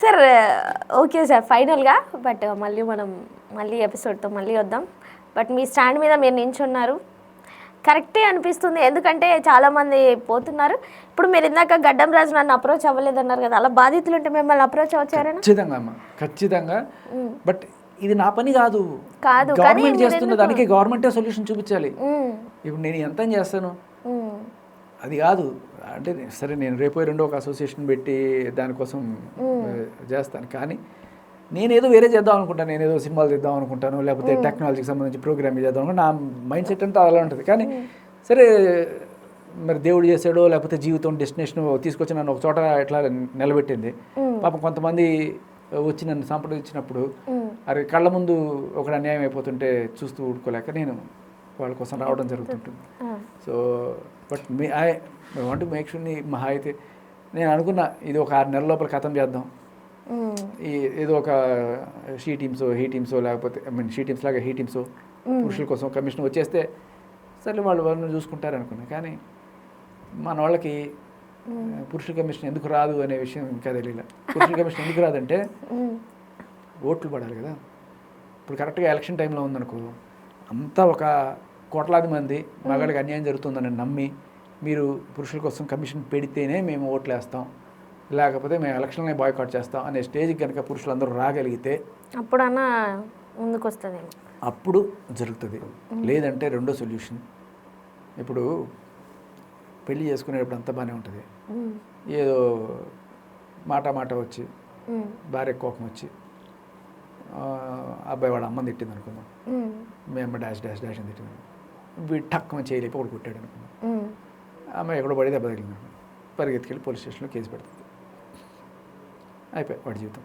Sir okay sir ఫైనల్గా but మళ్ళీ ఎపిసోడ్తో మళ్ళీ వద్దాం. బట్ మీ స్టాండ్ మీద మీరు నించున్నారు కరెక్టే అనిపిస్తుంది. ఎందుకంటే చాలామంది పోతున్నారు. ఇప్పుడు మీరు ఇందాక గడ్డం రాజు నన్ను అప్రోచ్ అవ్వలేదన్నారు కదా, అలా బాధితులు ఉంటే మిమ్మల్ని అప్రోచ్ అవుతారని? ఖచ్చితంగా అమ్మా, ఖచ్చితంగా. బట్ ఇది నా పని కాదు, గవర్నమెంట్ చేస్తున్న దానికి గవర్నమెంటే సొల్యూషన్ చూపించాలి. ఇప్పుడు నేను ఎంత చేస్తాను అది కాదు అంటే, సరే నేను రేపు రెండో ఒక అసోసియేషన్ పెట్టి దానికోసం చేస్తాను. కానీ నేనేదో వేరే చేద్దాం అనుకుంటాను, నేనేదో సినిమాలు చేద్దాం అనుకుంటాను, లేకపోతే టెక్నాలజీకి సంబంధించి ప్రోగ్రామ్ చేద్దాం అనుకుంటా. నా మైండ్ సెట్ అంతా అలా ఉంటుంది. కానీ సరే మరి దేవుడు చేసాడో లేకపోతే జీవితం డెస్టినేషన్ తీసుకొచ్చి నన్ను ఒక చోట ఎట్లా నిలబెట్టింది. పాపం కొంతమంది వచ్చి నన్ను సంప్రదించినప్పుడు అరే కళ్ళ ముందు ఒక అన్యాయం అయిపోతుంటే చూస్తూ ఊడుకోలేక నేను వాళ్ళ కోసం రావడం జరుగుతుంటుంది. So but I want make sure మహా అయితే నేను అనుకున్నా ఇది ఒక 6 నెలల లోపల ఖతం చేద్దాం. ఏదో ఒక షీ టీమ్సో హీ టీమ్సో లేకపోతే షీ టీమ్స్ లాగా హీ టీమ్సో పురుషుల కోసం కమిషన్ వచ్చేస్తే సరే వాళ్ళని చూసుకుంటారు అనుకున్నా. కానీ మన వాళ్ళకి పురుషుల కమిషన్ ఎందుకు రాదు అనే విషయం ఇంకా తెలియలే. పురుషుల కమిషన్ ఎందుకు రాదంటే ఓట్లు పడాలి కదా. ఇప్పుడు కరెక్ట్గా ఎలక్షన్ టైంలో ఉందనుకో, అంతా ఒక కోట్లాది మంది మగాళ్ళకి అన్యాయం జరుగుతుందని నమ్మి మీరు పురుషుల కోసం కమిషన్ పెడితేనే మేము ఓట్లు వేస్తాం, లేకపోతే మేము ఎలక్షన్లని బాయ్కాట్ చేస్తాం అనే స్టేజ్కి కనుక పురుషులందరూ రాగలిగితే అప్పుడన్నా ముందుకు వస్తుంది, అప్పుడు జరుగుతుంది. లేదంటే రెండో సొల్యూషన్, ఇప్పుడు పెళ్ళి చేసుకునేటప్పుడు అంతా బాగానే ఉంటుంది, ఏదో మాట వచ్చి భార్య కోపం వచ్చి అబ్బాయి వాడు అమ్మని తిట్టింది అనుకుందాం, మీ అమ్మ డాష్ డాష్ డాష్ అని తిట్టింది, వీడు టక్కున చేయలేక ఒకటి కొట్టాడు అనుకుందాం, అమ్మాయి ఎక్కడో పడి దెబ్బ తగిలింది, పరిగెత్తుకెళ్ళి పోలీస్ స్టేషన్లో కేసు పెడుతుంది, అయిపోయి వాడి జీవితం.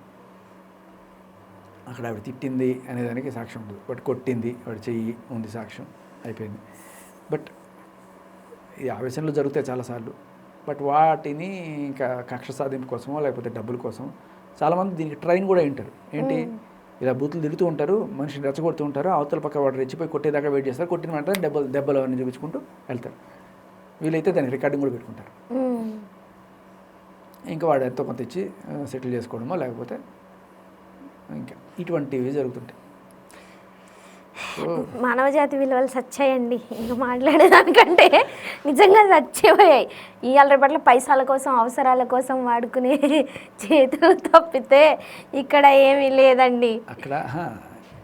అక్కడ ఆవిడ తిట్టింది అనేదానికి సాక్ష్యం ఉండదు, వాడు కొట్టింది వాడి చెయ్యి ఉంది సాక్ష్యం, అయిపోయింది. బట్ ఈ ఆవేశంలో జరుగుతాయి చాలాసార్లు. బట్ వాటిని ఇంకా కక్ష సాధింపు కోసమో లేకపోతే డబ్బుల కోసం చాలామంది దీనికి ట్రైన్ కూడా ఉంటారు. ఏంటి ఇలా బూతులు తిడుతూ ఉంటారు, మనిషిని రెచ్చగొడుతూ ఉంటారు, అవతల పక్క వాడు రెచ్చిపోయి కొట్టేదాకా వెయిట్ చేస్తారు, కొట్టిన వెంటనే దెబ్బలు అవన్నీ చూపించుకుంటూ వెళ్తారు. వీలైతే దానికి రికార్డింగ్ కూడా పెట్టుకుంటారు. ఇంకా వాడు ఎంతో కొంత ఇచ్చి సెటిల్ చేసుకోవడమో లేకపోతే ఇంకా ఇటువంటివి జరుగుతుంటాయి. మానవజాతి విలువలు సచ్చాయండి. ఇంకా మాట్లాడేదానికంటే నిజంగా సచ్చిపోయాయి. ఇవాళ రేపట్ల పైసల కోసం అవసరాల కోసం వాడుకునే చేతులు తప్పితే ఇక్కడ ఏమీ లేదండి.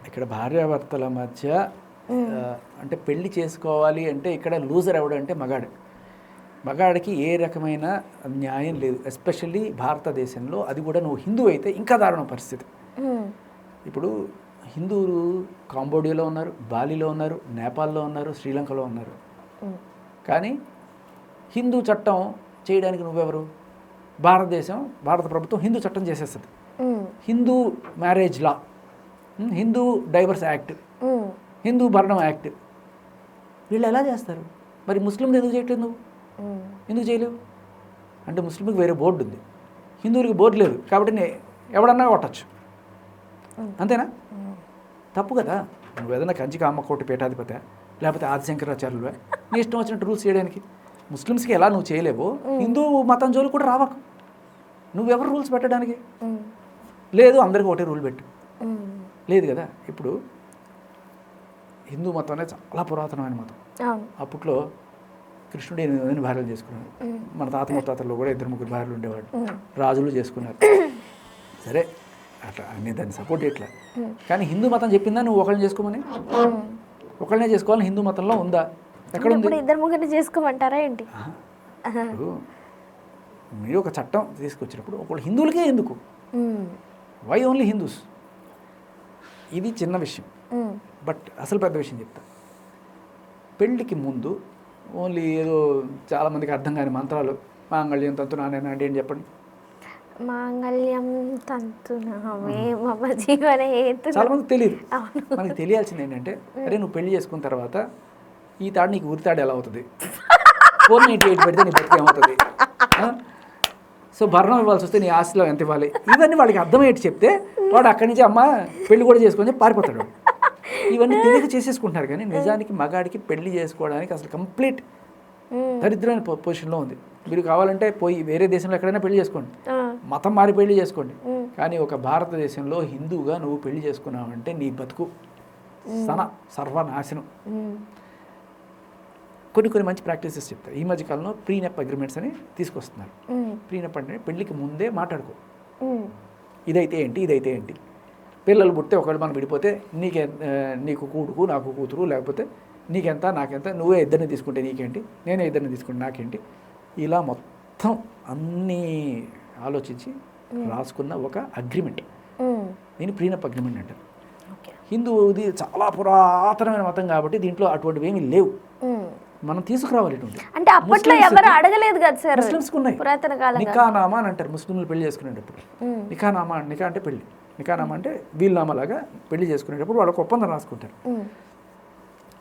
ఇక్కడ భార్యాభర్తల మధ్య అంటే పెళ్లి చేసుకోవాలి అంటే ఇక్కడ లూజర్ ఎవడంటే మగాడికి ఏ రకమైన న్యాయం లేదు. ఎస్పెషల్లీ భారతదేశంలో, అది కూడా నువ్వు హిందూ అయితే ఇంకా దారుణ పరిస్థితి. ఇప్పుడు హిందువులు కాంబోడియాలో ఉన్నారు, బాలిలో ఉన్నారు, నేపాల్లో ఉన్నారు, శ్రీలంకలో ఉన్నారు. కానీ హిందూ చట్టం చేయడానికి నువ్వెవరు? భారత ప్రభుత్వం హిందూ చట్టం చేసేస్తుంది. Hindu marriage law, Hindu divorce act, Hindu భరణం యాక్ట్. వీళ్ళు ఎలా చేస్తారు? మరి ముస్లింలు ఎందుకు చేయట్లేదు నువ్వు? ఎందుకు చేయలేవు అంటే ముస్లింకి వేరే బోర్డు ఉంది, హిందువులకి బోర్డు లేదు కాబట్టి ఎవడన్నా కొట్టచ్చు, అంతేనా? తప్పు కదా. నువ్వు ఏదైనా కంచికి అమ్మకోటి పీఠాధిపతి లేకపోతే ఆదిశంకరాచార్యులు నీ ఇష్టం వచ్చినట్టు రూల్స్ చేయడానికి. ముస్లిమ్స్కి ఎలా నువ్వు చేయలేవో హిందూ మతం జోలు కూడా రావకు. నువ్వెవరు రూల్స్ పెట్టడానికి? లేదు అందరికీ ఒకటే రూల్ పెట్టు, లేదు కదా. ఇప్పుడు హిందూ మతం అనేది చాలా పురాతనమైన మతం. అప్పట్లో కృష్ణుడు 8 మందిని భార్యలు చేసుకున్నాడు. మన తాత ముత్తాతల్లో కూడా 2-3 భార్యలు ఉండేవాడు, రాజులు చేసుకున్నారు. సరే అట్లా నేను దాన్ని సపోర్ట్ చేయట్లా. కానీ హిందూ మతం చెప్పిందా నువ్వు ఒకళ్ళని చేసుకోమని? ఒకళ్ళనే చేసుకోవాలని హిందూ మతంలో ఉందా? ఎక్కడ ఉంది? 2-3 చేసుకోమంటారా ఏంటి? మీరు ఒక చట్టం తీసుకొచ్చినప్పుడు ఒకళ్ళు హిందువులకే ఎందుకు? Why only Hindus? ఇది చిన్న విషయం. బట్ అసలు పెద్ద విషయం చెప్తా. పెళ్ళికి ముందు ఓన్లీ ఏదో చాలామందికి అర్థం కాని మంత్రాలు, మాంగళ్యం తంతునా అంటే ఏంటి చెప్పండి? మాంగళ్యం తంతునా మమ జీవన హేతునా. చాలా మందికి తెలియదు. మనకి తెలియాల్సింది ఏంటంటే, అరే నువ్వు పెళ్లి చేసుకున్న తర్వాత ఈ తాడు నీకు ఉరి తాడు ఎలా అవుతుంది, 498 పెడితే నీ బతికి ఏమవుతుంది, సో భరణం ఇవ్వాల్సి వస్తే నీ ఆస్తిలో ఎంత ఇవ్వాలి, ఇవన్నీ వాళ్ళకి అర్థమయ్యేటి చెప్తే వాడు అక్కడి నుంచి అమ్మ పెళ్లి కూడా చేసుకొని పారిపోతాడు. ఇవన్నీ తెలియక చేసేసుకుంటున్నారు. కానీ నిజానికి మగాడికి పెళ్లి చేసుకోవడానికి అసలు కంప్లీట్ దరిద్రమైన పొజిషన్లో ఉంది. మీరు కావాలంటే పోయి వేరే దేశంలో ఎక్కడైనా పెళ్లి చేసుకోండి, మతం మారి పెళ్లి చేసుకోండి, కానీ ఒక భారతదేశంలో హిందువుగా నువ్వు పెళ్లి చేసుకున్నావంటే నీ బతుకు సర్వనాశనం. కొన్ని మంచి ప్రాక్టీసెస్ చెప్తారు. ఈ మధ్య కాలంలో ప్రీనప్ అగ్రిమెంట్స్ అని తీసుకొస్తున్నారు. ప్రీనప్ అంటే పెళ్లికి ముందే మాట్లాడుకో, ఇదైతే ఏంటి, పిల్లలు పుడితే ఒకళ్ళు మనం విడిపోతే నీకు కొడుకు నాకు కూతురు, లేకపోతే నీకెంత నాకెంత, నువ్వే ఇద్దరిని తీసుకుంటే నీకేంటి, నేనే ఇద్దరిని తీసుకుంటే నాకేంటి, ఇలా మొత్తం అన్నీ ఆలోచించి రాసుకున్న ఒక అగ్రిమెంట్. దీన్ని ప్రీనప్ అగ్రిమెంట్ అంటారు. హిందూది చాలా పురాతనమైన మతం కాబట్టి దీంట్లో అటువంటివి ఏమీ లేవు. మనం తీసుకురావాలి. అంటే అప్పట్లో ఎవరు అడగలేదు కదా సార్. ముస్లిమ్స్కి ఉన్నాయి నికానామా అని అంటారు. ముస్లింలు పెళ్లి చేసుకునేటప్పుడు నికానామా, నికా అంటే పెళ్లి, నికానామా అంటే వీలునామా లాగా పెళ్లి చేసుకునేటప్పుడు వాళ్ళకి ఒప్పందం రాసుకుంటారు.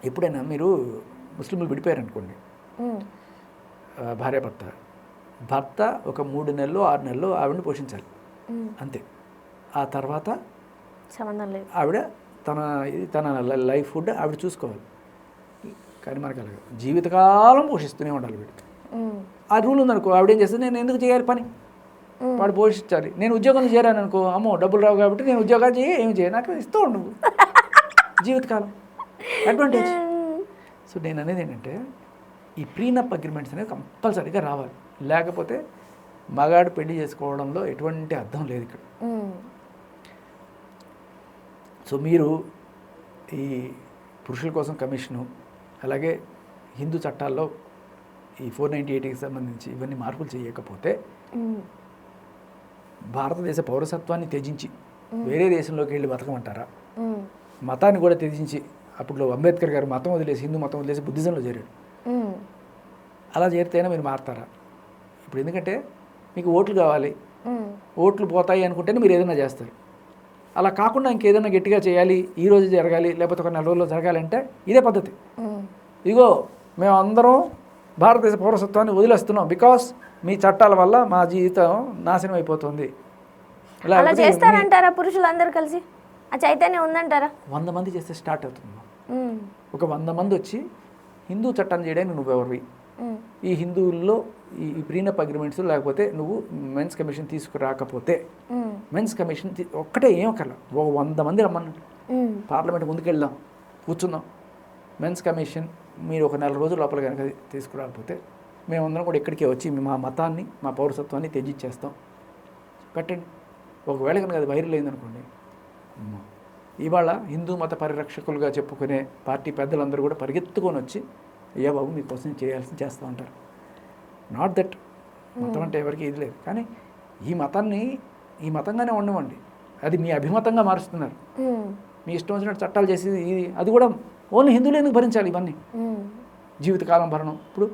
ఎప్పుడైనా మీరు ముస్లింలు విడిపోయారనుకోండి, భర్త ఒక 3 నెలలు 6 నెలలు ఆవిడని పోషించాలి అంతే. ఆ తర్వాత సంబంధం లేదు, ఆవిడ తన లైఫ్ ఫుడ్ ఆవిడ చూసుకోవాలి. కానీ మనకు అలాగే జీవితకాలం పోషిస్తూనే ఉండాలి వీడికి. ఆ రూల్ ఉందనుకో, ఆవిడ ఏం చేస్తుంది, నేను ఎందుకు చేయాలి పని, వాడు పోషించాలి. నేను ఉద్యోగంలో చేరాను అనుకో, అమ్మో డబ్బులు రావు కాబట్టి నేను ఉద్యోగాలు ఏమి చేయ, నాకు ఇస్తూ ఉండవు జీవితకాలం అడ్వాంటేజ్. సో నేను అనేది ఏంటంటే ఈ ప్రీనప్ అగ్రిమెంట్స్ అనేది కంపల్సరీగా రావాలి, లేకపోతే మగాడు పెళ్లి చేసుకోవడంలో ఎటువంటి అర్థం లేదు ఇక్కడ. సో మీరు ఈ పురుషుల కోసం కమిషను, అలాగే హిందూ చట్టాల్లో ఈ 498కి సంబంధించి ఇవన్నీ మార్పులు చేయకపోతే భారతదేశ పౌరసత్వాన్ని త్యజించి వేరే దేశంలోకి వెళ్ళి బతకమంటారా? మతాన్ని కూడా త్యజించి, అప్పుడు అంబేద్కర్ గారు మతం వదిలేసి, హిందూ మతం వదిలేసి బుద్ధిజంలో చేరాడు. అలా చేరితేనే మీరు మారుతారా? ఇప్పుడు ఎందుకంటే మీకు ఓట్లు కావాలి, ఓట్లు పోతాయి అనుకుంటేనే మీరు ఏదైనా చేస్తారు. అలా కాకుండా ఇంకేదైనా గట్టిగా చేయాలి, ఈరోజు జరగాలి, లేకపోతే ఒక 4 రోజుల్లో జరగాలంటే ఇదే పద్ధతి. ఇగో మేము అందరం భారతదేశ పౌరసత్వాన్ని వదిలేస్తున్నాం బికాస్ మీ చట్టాల వల్ల మా జీవితం నాశనం అయిపోతుంది. అలా చేస్తారంటారా పురుషులందరూ కలిసి? ఆ చైతన్యం ఉందంటారా? 100 మంది చేస్తే స్టార్ట్ అవుతుంది. ఒక 100 మంది వచ్చి హిందూ చట్టాన్ని చేయడానికి నువ్వెవరివి, ఈ హిందువుల్లో ఈ ప్రీనప్ అగ్రిమెంట్స్, లేకపోతే నువ్వు మెన్స్ కమిషన్ తీసుకురాకపోతే, మెన్స్ కమిషన్ ఒక్కటే ఏం కల ఒక 100 మంది రమ్మన్నట్టు పార్లమెంట్ ముందుకెళ్దాం, కూర్చుందాం. మెన్స్ కమిషన్ మీరు ఒక 4 రోజుల లోపల కనుక తీసుకురాకపోతే మేమందరం కూడా ఇక్కడికే వచ్చి మా మతాన్ని, మా పౌరసత్వాన్ని త్యజించేస్తాం, పెట్టండి. ఒకవేళ కనుక అది వైరల్ అయిందనుకోండి, ఇవాళ హిందూ మత పరిరక్షకులుగా చెప్పుకునే పార్టీ పెద్దలందరూ కూడా పరిగెత్తుకొని వచ్చి అయ్యా బాబు మీకోసం చేయాల్సింది చేస్తూ ఉంటారు. నాట్ దట్ మతం అంటే ఎవరికి ఇది లేదు, కానీ ఈ మతంగానే ఉండమండి, అది మీ అభిమతంగా మారుస్తున్నారు. మీ ఇష్టం వచ్చినట్టు చట్టాలు చేసేది అది కూడా ఓన్లీ హిందువులు ఎందుకు భరించాలి ఇవన్నీ? జీవితకాలం భరణం. ఇప్పుడు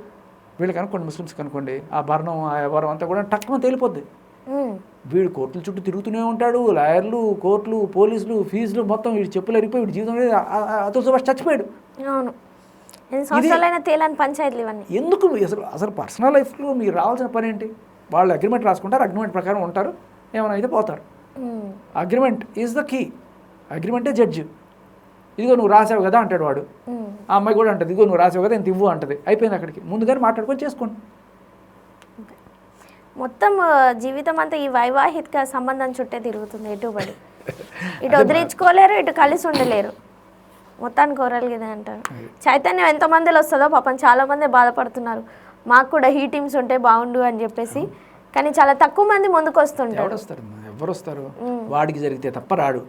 వీళ్ళకి అనుకోండి, ముస్లిమ్స్కి అనుకోండి, ఆ భరణం ఆ వ్యవహారం అంతా కూడా టక్కున తేలిపోద్ది. వీడు కోర్టుల చుట్టూ తిరుగుతూనే ఉంటాడు, లాయర్లు, కోర్టులు, పోలీసులు, ఫీజులు, మొత్తం వీడి చెప్పులు అరిగిపోయి వీడి జీవితం అతను చచ్చిపోయాడు. పంచాయతీలు ఇవన్నీ ఎందుకు? అసలు పర్సనల్ లైఫ్లో మీరు రావాల్సిన పని ఏంటి? వాళ్ళు అగ్రిమెంట్ రాసుకుంటారు, అగ్రిమెంట్ ప్రకారం ఉంటారు, ఏమైనా అయితే పోతారు. Agreement is the key. అగ్రిమెంటే జడ్జి. ఇదిగో నువ్వు రాసావు కదా అంటాడు వాడు, ఆ అమ్మాయి కూడా అంటది ఇదిగో నువ్వు రాసావు కదా ఇంత ఇవ్వు అంటది, అయిపోయింది. అక్కడికి ముందుగానే మాట్లాడుకొని చేసుకోండి. మొత్తం జీవితం అంతా ఈ వైవాహిక సంబంధం చుట్టే తిరుగుతుంది, ఎటుబడి ఇటు వదిలించుకోలేరు, ఇటు కలిసి ఉండలేరు, మొత్తానికి కోరలిగిదే అంటారు. చైతన్యం ఎంతమందిలో వస్తుందో పాపం చాలా మంది బాధపడుతున్నారు, మాకు కూడా ఈ టీమ్స్ ఉంటే బాగుండు అని చెప్పేసి. కానీ చాలా తక్కువ మంది ముందుకు వస్తుంటారు. ఎవరు వస్తారు? వాడికి జరిగితే తప్ప రాడు.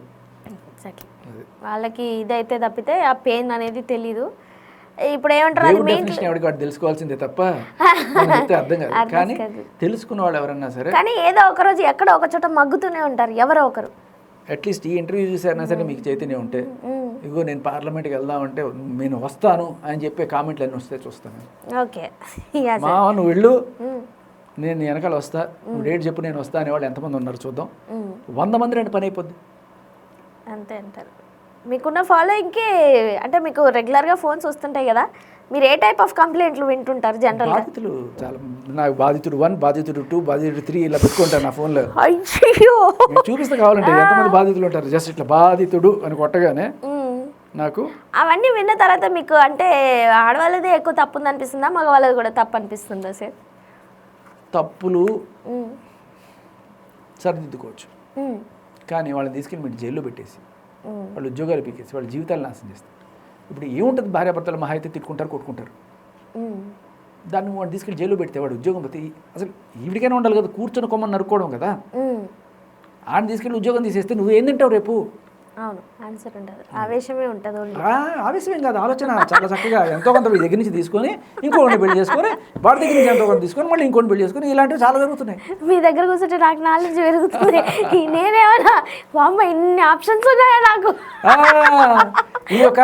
వాళ్ళకి ఇదైతే తప్పితే ఆ పెయిన్ అనేది తెలీదు. ఇప్పుడు ఏమంటారు, తెలుసుకోవాల్సిందే తప్ప అర్థం కాదు. కానీ తెలుసుకున్న వాళ్ళు ఎవరన్నా సరే, కానీ ఏదో ఒక రోజు ఎక్కడో ఒక చోట మగ్గుతూనే ఉంటారు ఎవరో ఒకరు. అట్లీస్ట్ ఈ ఇంటర్వ్యూ చూసారన్నా సరే మీకు చైతన్యం ఉంటే, ఇగో నేను పార్లమెంట్కి వెళ్దామంటే నేను వస్తాను అని చెప్పే కామెంట్లు అన్నీ వస్తే చూస్తాను. ఓకే మా నువ్వు వెళ్ళు, నేను వెనకాల వస్తా, నువ్వు డేట్ చెప్పు నేను వస్తా అనేవాళ్ళు ఎంతమంది ఉన్నారు చూద్దాం. 100 మంది రెండు పని అయిపోద్ది అంతే అంటారు. మీకున్న ఫాలోయింగ్కి అంటే మీకు రెగ్యులర్గా ఫోన్స్ వస్తుంటాయి కదా, మీరు ఏ టైప్ ఆఫ్ కంప్లైంట్లు వింటుంటారు జనరల్? బాధితులు చాలా, నాకు బాధితుడు 1, బాధితుడు 2, బాధితుడు 3 ఇలా పెట్టుకుంటాను నా ఫోన్లో. అయ్యో చూపిస్తే కావాలంటే ఎంతమంది బాధితులు ఉంటారు, జస్ట్ ఇట్లా బాధితుడు అని కొట్టగానే నాకు అవన్నీ విన్న తర్వాత మీకు అంటే ఆడవాళ్ళదే ఎక్కువ తప్పు ఉంది అనిపిస్తుందా, మగవాళ్ళది కూడా తప్పు అనిపిస్తుందా సార్? తప్పులు సరిదిద్దుకోవచ్చు. కానీ వాళ్ళని తీసుకెళ్ళి మీరు జైల్లో పెట్టేసి వాళ్ళు ఉద్యోగాలు పీకేసి వాళ్ళ జీవితాలు నాశనం చేస్తారు. ఇప్పుడు ఏముంటుంది, భార్యాభర్తలు మహా అయితే తిట్టుకుంటారు, కొట్టుకుంటారు. దాన్ని వాడు తీసుకెళ్ళి జైల్లో పెడితే వాడు ఉద్యోగం పోతే అసలు ఈవిడికైనా ఉండాలి కదా, కూర్చొని కొమ్మని నరుక్కోవడం కదా. ఆయన తీసుకెళ్ళి ఉద్యోగం తీసేస్తే నువ్వు ఏం తింటావు రేపు? అవును, ఆన్సర్ ఉండదు, ఆవేశమే ఉంటుంది. ఆవేశమేం కాదు, ఆలోచన చాలా చక్కగా ఎంతో కొంత మీ దగ్గర నుంచి తీసుకొని ఇంకోటి పెళ్లి చేసుకొని, వాడి దగ్గర నుంచి ఎంతో కొంత తీసుకొని మళ్ళీ ఇంకోటి పెళ్లి చేసుకొని, ఇలాంటివి చాలా జరుగుతున్నాయి. మీ దగ్గర కూర్చుంటే నాకు నాలెడ్జ్ పెరుగుతుంది. నేనేమన్నా అమ్మ ఇన్ని ఆప్షన్స్ ఉన్నాయా నాకు. ఈ యొక్క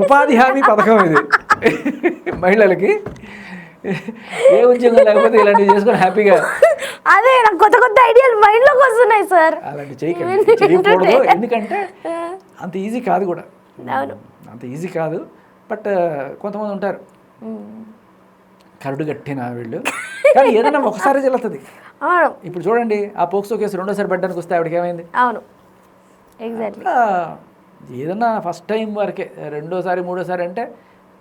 ఉపాధి హామీ పథకం ఇది మహిళలకి. ఏ ఉద్యోగం లేకపోతే ఇలాంటివి చేసుకొని హ్యాపీగా. అదే నాకు కొత్త కొత్త ఐడియాలు మైండ్లోకి వస్తున్నాయి సార్. అలాంటి చేయకూడదు, ఎందుకంటే అంత ఈజీ కాదు కూడా. అంత ఈజీ కాదు. బట్ కొంతమంది ఉంటారు కరుడు గట్టిన వీళ్ళు, కానీ ఏదైనా ఒకసారి చెల్లుతుంది. ఇప్పుడు చూడండి, ఆ పోక్సో కేసు రెండోసారి పెట్టడానికి వస్తే ఆవిడకి ఏమైంది? అవును, ఎగ్జాక్ట్లీ. ఏదన్నా ఫస్ట్ టైం వరకే, రెండోసారి మూడోసారి అంటే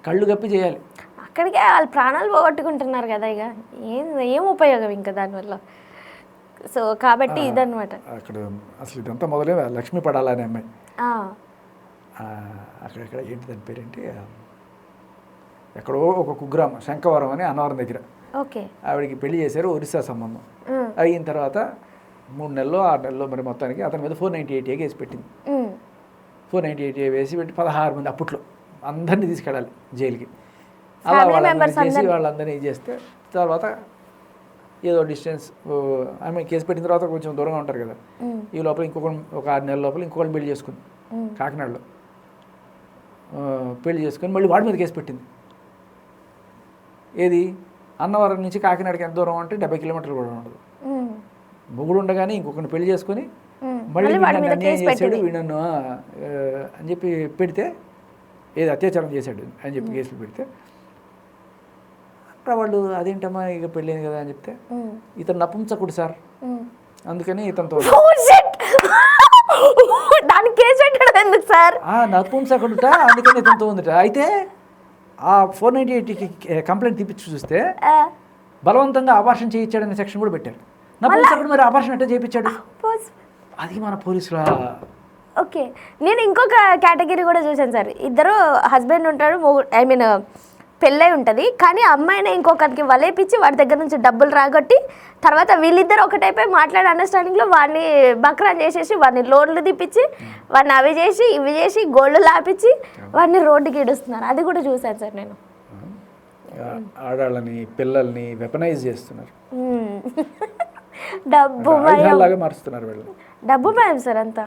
కళ్ళు గప్పి చేయాలి. అక్కడికే వాళ్ళు ప్రాణాలు పోగొట్టుకుంటున్నారు కదా, ఇక ఏం ఉపయోగం ఇంకా దానివల్ల. సో కాబట్టి ఇదన్నమాట. అక్కడ అసలు ఇదంతా మొదలే లక్ష్మీ పడాలా అనే అమ్మాయి అక్కడెక్కడ ఏంటి దాని పేరేంటి, ఎక్కడో ఒక కుగ్రామం శంఖవరం అని అన్నవరం దగ్గర. ఓకే. ఆవిడకి పెళ్లి చేశారు, ఒరిస్సా సంబంధం. అయిన తర్వాత 3 నెలలు 6 నెలలు మరి మొత్తానికి అతని మీద 498A కేసు పెట్టింది. 498A వేసి పెట్టి 16 మంది అప్పట్లో అందరినీ తీసుకెళ్ళాలి జైలుకి. అలా వాళ్ళందరినీ చేసి వాళ్ళందరినీ చేస్తే తర్వాత ఏదో డిస్టెన్స్, ఆమె కేసు పెట్టిన తర్వాత కొంచెం దూరంగా ఉంటారు కదా, ఈ లోపల ఒక 6 నెలల లోపల ఇంకొకరిని పెళ్లి చేసుకుంది కాకినాడలో. పెళ్లి చేసుకొని మళ్ళీ వాడి మీద కేసు పెట్టింది. ఏది, అన్నవరం నుంచి కాకినాడకి ఎంత దూరం అంటే 70 కిలోమీటర్లు కూడా ఉండదు. మొగుడు ఉండగానే ఇంకొకరిని పెళ్లి చేసుకొని మళ్ళీ వీళ్ళని అన్యాయం చేశాడు, వీళ్ళను అని చెప్పి పెడితే, ఏది అత్యాచారం చేశాడు అని చెప్పి కేసులు పెడితే వాళ్ళు అదేంటమ్మా ఇక పెళ్ళింది కదా అని చెప్తే, ఇతను నపుంసకుడు సార్, అందుకని ఇతనితో నపుంసకుడుట, అందుకని ఇతనితో ఉందిట. అయితే ఆ 498కి కంప్లైంట్ తీపిచ్చి చూస్తే బలవంతంగా అబార్షన్ చేయించాడనే సెక్షన్ కూడా పెట్టారు. నపుంసకుడు మరి అబార్షన్ అంటే చేయించాడు, అది మన పోలీసుల. ఓకే, నేను ఇంకొక కేటగిరీ కూడా చూసాను సార్. ఇద్దరు హస్బెండ్ ఉంటాడు, పెళ్ళై ఉంటుంది, కానీ అమ్మాయిని ఇంకొకరికి వలేపిచ్చి వాడి దగ్గర నుంచి డబ్బులు రాగొట్టి తర్వాత వీళ్ళిద్దరు ఒకటైపోయి మాట్లాడే అండర్స్టాండింగ్లో వాడిని బక్రాన్ చేసేసి వాడిని లోన్లు తిప్పించి వాడిని అవి చేసి ఇవి చేసి గోల్డ్ లాపించి వాడిని రోడ్డుకి ఈడుస్తున్నారు. అది కూడా చూశాను సార్ నేను. ఆడాళ్ళని పిల్లల్ని వెపనైజ్ చేస్తున్నారు, డబ్బు మారుస్తున్నారు వీళ్ళు. డబ్బు భయం సార్ అంతా.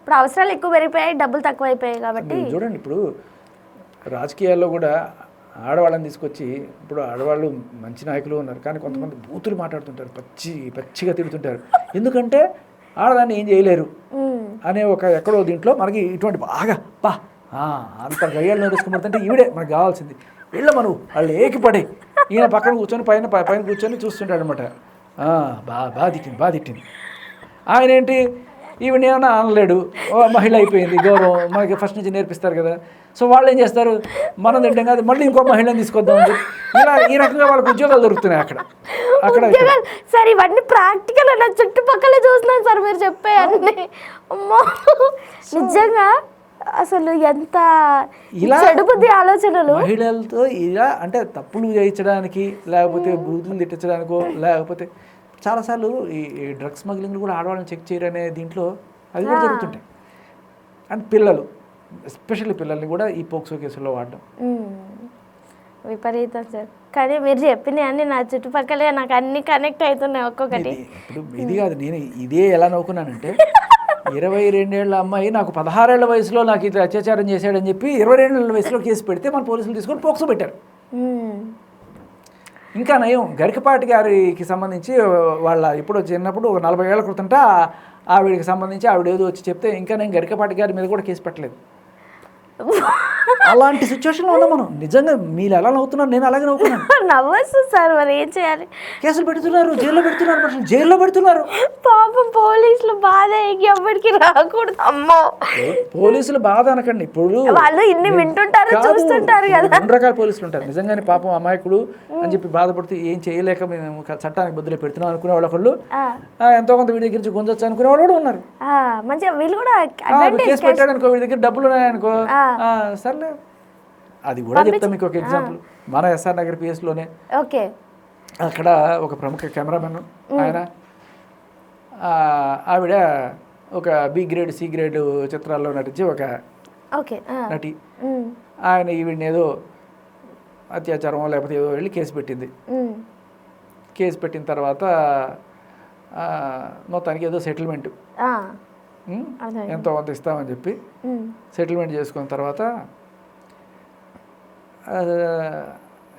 ఇప్పుడు అవసరాలు ఎక్కువ పెరిగిపోయాయి, డబ్బులు తక్కువ అయిపోయాయి కాబట్టి. చూడండి, ఇప్పుడు రాజకీయాల్లో కూడా ఆడవాళ్ళని తీసుకొచ్చి, ఇప్పుడు ఆడవాళ్ళు మంచి నాయకులు ఉన్నారు, కానీ కొంతమంది బూతులు మాట్లాడుతుంటారు, పచ్చిగా తిడుతుంటారు. ఎందుకంటే ఆడదాన్ని ఏం చేయలేరు అనే ఒక ఎక్కడో దీంట్లో మనకి ఇటువంటి బాగా అంత గయ్యాలు నోరేసుకుపడుతుంటే ఈవిడే మనకు కావాల్సింది. వీళ్ళ మనం వాళ్ళు ఏకిపడి ఈయన పక్కన కూర్చొని పైన కూర్చొని చూస్తుంటాడు అనమాట. బాగా తిట్టింది. ఆయన ఏంటి, ఈవిడ ఏమన్నా అనలేడు, మహిళ అయిపోయింది, గౌరవం మనకి ఫస్ట్ నుంచి నేర్పిస్తారు కదా. సో వాళ్ళు ఏం చేస్తారు, మనం తింటాం కాదు మళ్ళీ ఇంకో మహిళని తీసుకొద్దాం, ఇలా ఈ రకంగా వాళ్ళకి ఉద్యోగాలు దొరుకుతున్నాయి అక్కడ. సార్ ఇవన్నీ ప్రాక్టికల్ నా చుట్టుపక్కల చూస్తున్నాను సార్ మీరు చెప్పే అన్నీ. అమ్మో నిజంగా అసలు ఎంత చెడుబుద్ధి ఆలోచనలు. మహిళలతో ఇలా అంటే తప్పులు చేయించడానికి, లేకపోతే బూతులు తిట్టించడానికో, లేకపోతే చాలాసార్లు ఈ డ్రగ్స్ స్మగ్లింగ్లు కూడా ఆడవాళ్ళని చెక్ చేయరనే దీంట్లో అది కూడా జరుగుతుంటాయి. అండ్ పిల్లలు, ఎస్పెషల్లీ పిల్లల్ని కూడా ఈ పోక్సో కేసుల్లో వాడడం విపరీతం సార్. కానీ మీరు చెప్పినవి అన్నీ నా చుట్టుపక్కలే నాకు అన్ని కనెక్ట్ అవుతున్నాయి ఒక్కొక్కటి. ఇప్పుడు ఇది కాదు, నేను ఇదే ఎలా నవ్వుకున్నానంటే 22 ఏళ్ల అమ్మాయి నాకు 16 ఏళ్ల వయసులో నాకు ఇట్లా అత్యాచారం చేశాడని చెప్పి 22 ఏళ్ల వయసులో కేసు పెడితే మన పోలీసులు తీసుకొని పోక్సో పెట్టారు. ఇంకా నయం, గరికపాటి గారికి సంబంధించి వాళ్ళ ఇప్పుడు చిన్నప్పుడు ఒక 40 ఏళ్ల క్రితంట ఆవిడకి సంబంధించి ఆవిడ ఏదో వచ్చి చెప్తే ఇంకా నేను గరికపాటి గారి మీద కూడా కేసు పెట్టలేదు. అలాంటి సిచ్యువేషన్లో ఉన్నాం మనం. నిజంగా మీరు ఎలా నవ్వుతున్నారు, నేను అలాగే నవ్వుతున్నాను. నవ్వొస్తుంది సార్, మరి ఏం చేయాలి? కేసులు పెడుతున్నారు, జైల్లో పెడుతున్నారు, మనుషులు జైల్లో పెడుతున్నారు. పాపం పోలీసులు బాధ ఎవ్వడికి రాకూడదు. అమ్మో, పోలీసులు బాధ అనకండి. ఇప్పుడు వాళ్ళు ఇన్ని వింటుంటారు, చూస్తుంటారు కదా. 2 రకాల పోలీసులు ఉంటారు. నిజంగానే పాపం అమాయకుడు అని చెప్పి బాధపడుతూ ఏం చేయలేక మేము చట్టానికి బదులు పెడుతున్నాం అనుకునే వాళ్ళు, ఎంతో కొంత వీడి దగ్గర నుంచి గుంజొచ్చు అనుకునే వాళ్ళు కూడా ఉన్నారు. మంచిగా వీళ్ళు కూడా కేసు పెట్టాడు అనుకో, వీడి దగ్గర డబ్బులు ఉన్నాయనుకో, సర్లే. అది కూడా చెప్తాం మీకు ఒక ఎగ్జాంపుల్. మన ఎస్ఆర్ నగర్ పిఎస్లోనే ఓకే, అక్కడ ఒక ప్రముఖ కెమెరామెన్ ఆయన, ఆవిడ ఒక బి గ్రేడ్ సి గ్రేడ్ చిత్రాల్లో నటించి ఒక నటి. ఆయన ఈవిడ్ని ఏదో అత్యాచారం లేకపోతే ఏదో వెళ్ళి కేసు పెట్టింది. కేసు పెట్టిన తర్వాత మొత్తానికి ఏదో సెటిల్మెంట్ ఎంతో కొంత ఇస్తామని చెప్పి సెటిల్మెంట్ చేసుకున్న తర్వాత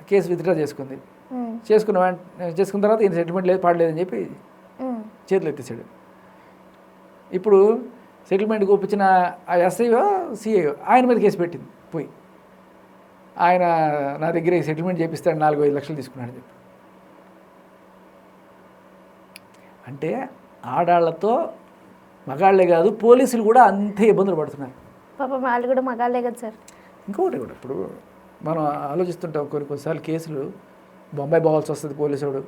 కేసు విత్డ్రా చేసుకుంది. చేసుకున్న తర్వాత ఈయన సెటిల్మెంట్ లేదు పాడలేదని చెప్పి చేతులు ఎత్తేసాడు. ఇప్పుడు సెటిల్మెంట్కి ఒప్పించిన ఆ ఎస్ఐఓ సిఐఓ ఆయన మీద కేసు పెట్టింది పోయి. ఆయన నా దగ్గర సెటిల్మెంట్ చేపిస్తాడు, 4-5 లక్షలు తీసుకున్నాడు చెప్పి. అంటే ఆడాళ్లతో మగాళ్లే కాదు, పోలీసులు కూడా అంతే ఇబ్బందులు పడుతున్నారు. పాపం వాళ్ళు కూడా మగాళ్లే కదా సార్. ఇంకొకటి కూడా ఇప్పుడు మనం ఆలోచిస్తుంటాం, కొన్నిసార్లు కేసులు బొంబాయి పోవాల్సి వస్తుంది పోలీసుడు,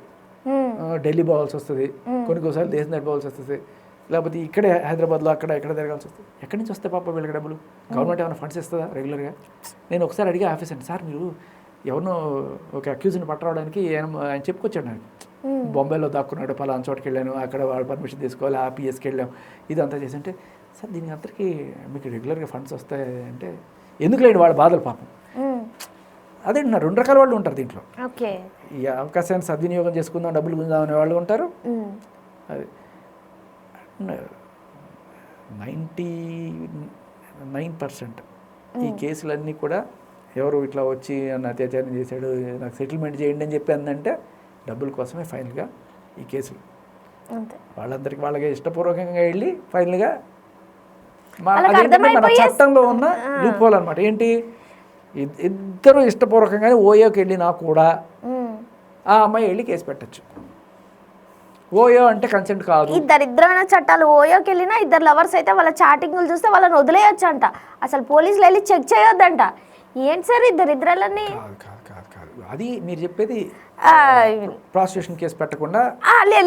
ఢిల్లీ పోవాల్సి వస్తుంది, కొన్నిసార్లు దేశం దాటి పోవాల్సి వస్తుంది, లేకపోతే ఇక్కడే హైదరాబాద్లో అక్కడ తిరగాల్సి వస్తుంది. ఎక్కడి నుంచి వస్తాయి పాప వీళ్ళకి డబ్బులు? గవర్నమెంట్ ఏమైనా ఫండ్స్ ఇస్తుందా రెగ్యులర్గా? నేను ఒకసారి అడిగా ఆఫీస్ అండి, సార్ మీరు ఎవరినో ఒక అక్యూజ్ని పట్టడానికి ఆయన చెప్పుకొచ్చాడు నాకు, బొంబాయిలో దాక్కున్నాడు, పలానా చోటుకి వెళ్ళాను, అక్కడ వాళ్ళు పర్మిషన్ తీసుకోవాలి, ఆ పిఎస్కి వెళ్ళాం, ఇదంతా చేసి. అంటే సార్ దీనికి అందరికీ మీకు రెగ్యులర్గా ఫండ్స్ వస్తాయి అంటే, ఎందుకు లేండి వాళ్ళ బాధలు పాపం. అదే నా 2 రకాల వాళ్ళు ఉంటారు దీంట్లో. ఈ అవకాశాన్ని సద్వినియోగం చేసుకుందాం, డబ్బులు గుందాం అనే వాళ్ళు ఉంటారు. అది 99% ఈ కేసులన్నీ కూడా ఎవరు ఇట్లా వచ్చి నన్ను అత్యాచారం చేశాడు, నాకు సెటిల్మెంట్ చేయండి అని చెప్పి అందంటే డబ్బుల కోసమే ఫైనల్గా ఈ కేసులు. వాళ్ళందరికీ వాళ్ళకి ఇష్టపూర్వకంగా వెళ్ళి ఫైనల్గా మన చట్టంలో ఉన్న లూప్ హోల్ అనమాట. ఏంటి, ఇద్దరు ఇష్టపూర్వకంగానే ఓయోకి వెళ్ళినా కూడా ఆ అమ్మాయి వెళ్ళి కేసు పెట్టచ్చు. ఓయో అంటే కన్సెంట్ కాదు. ఇద్దరిద్దరైన చట్టాలు. ఓయోకి వెళ్ళినా ఇద్దరు లవర్స్ అయితే వాళ్ళ చాటింగ్లు చూస్తే వాళ్ళని వదిలేయచ్చు అంట. అసలు పోలీసులు వెళ్ళి చెక్ చేయొద్దంట. ఏంటి సార్ ఇద్దరిద్దరాలని? అది మీరు చెప్పేది ప్రాసిక్యూషన్ కేసు పెట్టకుండా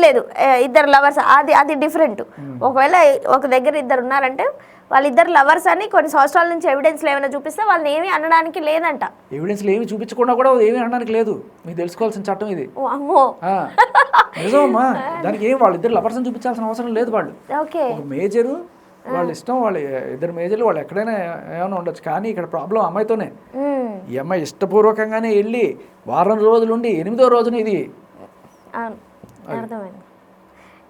లేదు, ఇద్దరు లవర్స్ అది డిఫరెంట్. ఒకవేళ ఒక దగ్గర ఇద్దరు ఉన్నారంటే వాళ్ళిద్దరు లవర్స్ అని కొన్ని సంవత్సరాల నుంచి ఎవిడెన్స్లు ఏమైనా చూపిస్తే వాళ్ళని ఏమీ అనడానికి లేదంట. ఎవిడెన్స్లు ఏమి చూపించకుండా కూడా ఏమీ అనడానికి లేదు. మీకు తెలుసుకోవాల్సిన చట్టం ఇది. అమ్మో, నిజమమ్మా. దానికి ఏం వాళ్ళిద్దరు లవర్స్ అని చూపించాల్సిన అవసరం లేదు. వాళ్ళు ఒక మేజరు, వాళ్ళ ఇష్టం, వాళ్ళు ఇద్దరు మేజర్లు, వాళ్ళు ఎక్కడైనా ఏమైనా ఉండొచ్చు. కానీ ఇక్కడ ప్రాబ్లం అమ్మాయితోనే. ఈ అమ్మాయి ఇష్టపూర్వకంగానే వెళ్ళి వారం రోజులుండి 8వ రోజున ఇది అర్థమైంది.